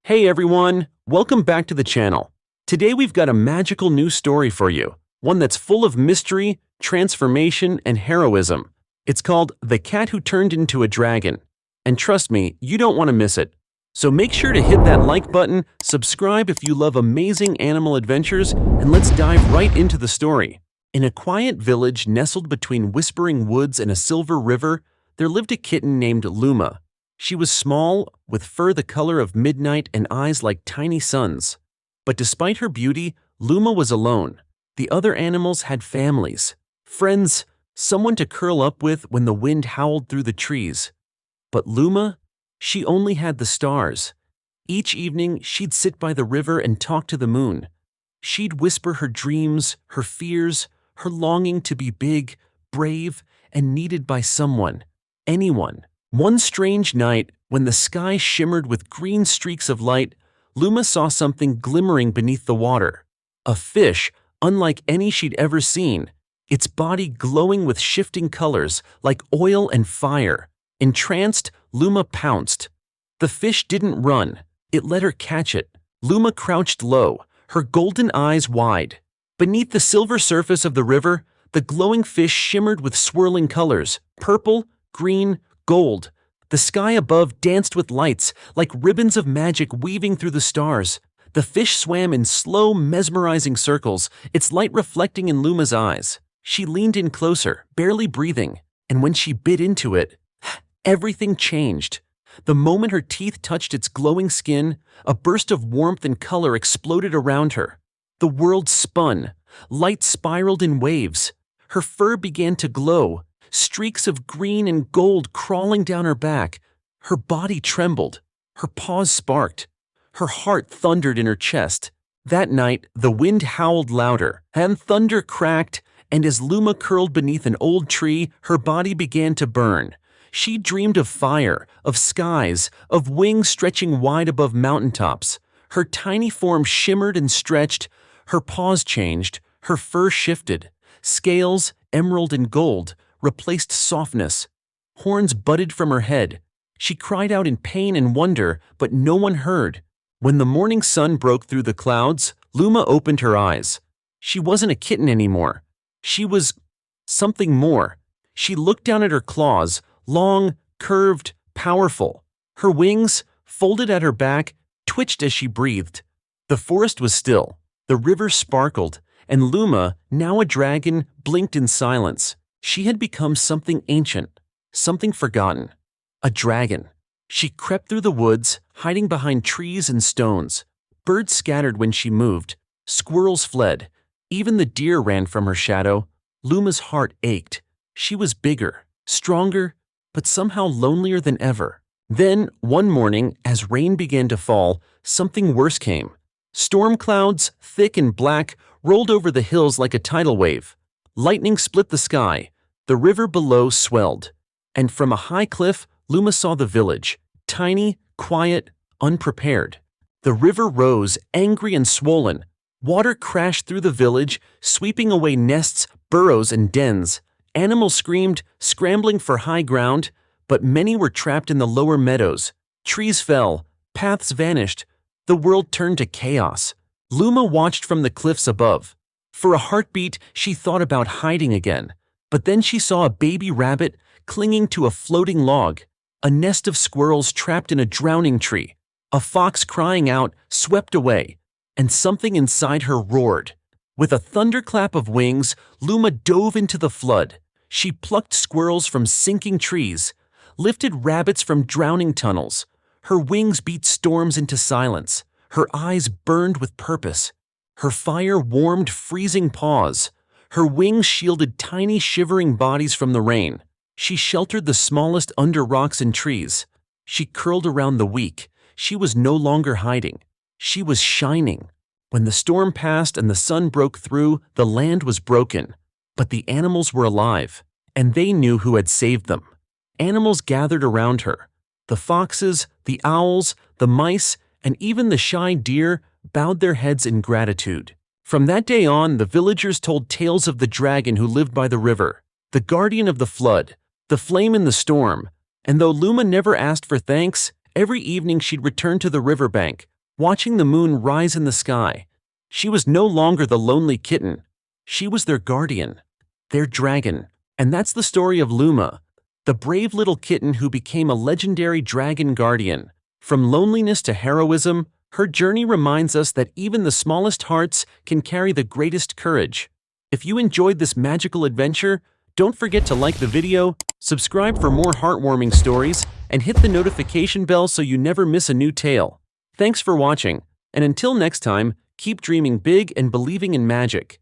Hey everyone, welcome back to the channel. Today we've got a magical new story for you, one that's full of mystery, transformation, and heroism. It's called The Cat Who Turned into a Dragon. And trust me, you don't want to miss it. So make sure to hit that like button, subscribe if you love amazing animal adventures, and let's dive right into the story. In a quiet village nestled between whispering woods and a silver river, there lived a kitten named Luma. She was small, with fur the color of midnight and eyes like tiny suns. But despite her beauty, Luma was alone. The other animals had families, friends, someone to curl up with when the wind howled through the trees. But Luma, she only had the stars. Each evening, she'd sit by the river and talk to the moon. She'd whisper her dreams, her fears, her longing to be big, brave, and needed by someone, anyone. One strange night, when the sky shimmered with green streaks of light, Luma saw something glimmering beneath the water. A fish, unlike any she'd ever seen, its body glowing with shifting colors like oil and fire. Entranced, Luma pounced. The fish didn't run. It let her catch it. Luma crouched low, her golden eyes wide. Beneath the silver surface of the river, the glowing fish shimmered with swirling colors, purple, green, gold. The sky above danced with lights, like ribbons of magic weaving through the stars. The fish swam in slow, mesmerizing circles, its light reflecting in Luma's eyes. She leaned in closer, barely breathing, and when she bit into it, everything changed. The moment her teeth touched its glowing skin, a burst of warmth and color exploded around her. The world spun. Light spiraled in waves. Her fur began to glow, streaks of green and gold crawling down her back. Her body trembled. Her paws sparked. Her heart thundered in her chest. That night, the wind howled louder, and thunder cracked, and as Luma curled beneath an old tree, her body began to burn. She dreamed of fire, of skies, of wings stretching wide above mountaintops. Her tiny form shimmered and stretched. Her paws changed. Her fur shifted. Scales, emerald and gold, replaced softness. Horns budded from her head. She cried out in pain and wonder, but no one heard. When the morning sun broke through the clouds, Luma opened her eyes. She wasn't a kitten anymore. She was something more. She looked down at her claws, long, curved, powerful. Her wings, folded at her back, twitched as she breathed. The forest was still. The river sparkled, and Luma, now a dragon, blinked in silence. She had become something ancient, something forgotten. A dragon. She crept through the woods, hiding behind trees and stones. Birds scattered when she moved. Squirrels fled. Even the deer ran from her shadow. Luma's heart ached. She was bigger, stronger, but somehow lonelier than ever. Then, one morning, as rain began to fall, something worse came. Storm clouds, thick and black, rolled over the hills like a tidal wave. Lightning split the sky. The river below swelled. And from a high cliff, Luma saw the village, tiny, quiet, unprepared. The river rose, angry and swollen. Water crashed through the village, sweeping away nests, burrows, and dens. Animals screamed, scrambling for high ground, but many were trapped in the lower meadows. Trees fell, paths vanished. The world turned to chaos. Luma watched from the cliffs above. For a heartbeat, she thought about hiding again. But then she saw a baby rabbit clinging to a floating log, a nest of squirrels trapped in a drowning tree, a fox crying out, swept away, and something inside her roared. With a thunderclap of wings, Luma dove into the flood. She plucked squirrels from sinking trees, lifted rabbits from drowning tunnels. Her wings beat storms into silence. Her eyes burned with purpose. Her fire warmed freezing paws. Her wings shielded tiny shivering bodies from the rain. She sheltered the smallest under rocks and trees. She curled around the weak. She was no longer hiding. She was shining. When the storm passed and the sun broke through, the land was broken. But the animals were alive, and they knew who had saved them. Animals gathered around her. The foxes, the owls, the mice, and even the shy deer bowed their heads in gratitude. From that day on, the villagers told tales of the dragon who lived by the river, the guardian of the flood, the flame in the storm. And though Luma never asked for thanks, every evening she'd return to the riverbank, watching the moon rise in the sky. She was no longer the lonely kitten. She was their guardian, their dragon. And that's the story of Luma, the brave little kitten who became a legendary dragon guardian. From loneliness to heroism, her journey reminds us that even the smallest hearts can carry the greatest courage. If you enjoyed this magical adventure, don't forget to like the video, subscribe for more heartwarming stories, and hit the notification bell so you never miss a new tale. Thanks for watching, and until next time, keep dreaming big and believing in magic.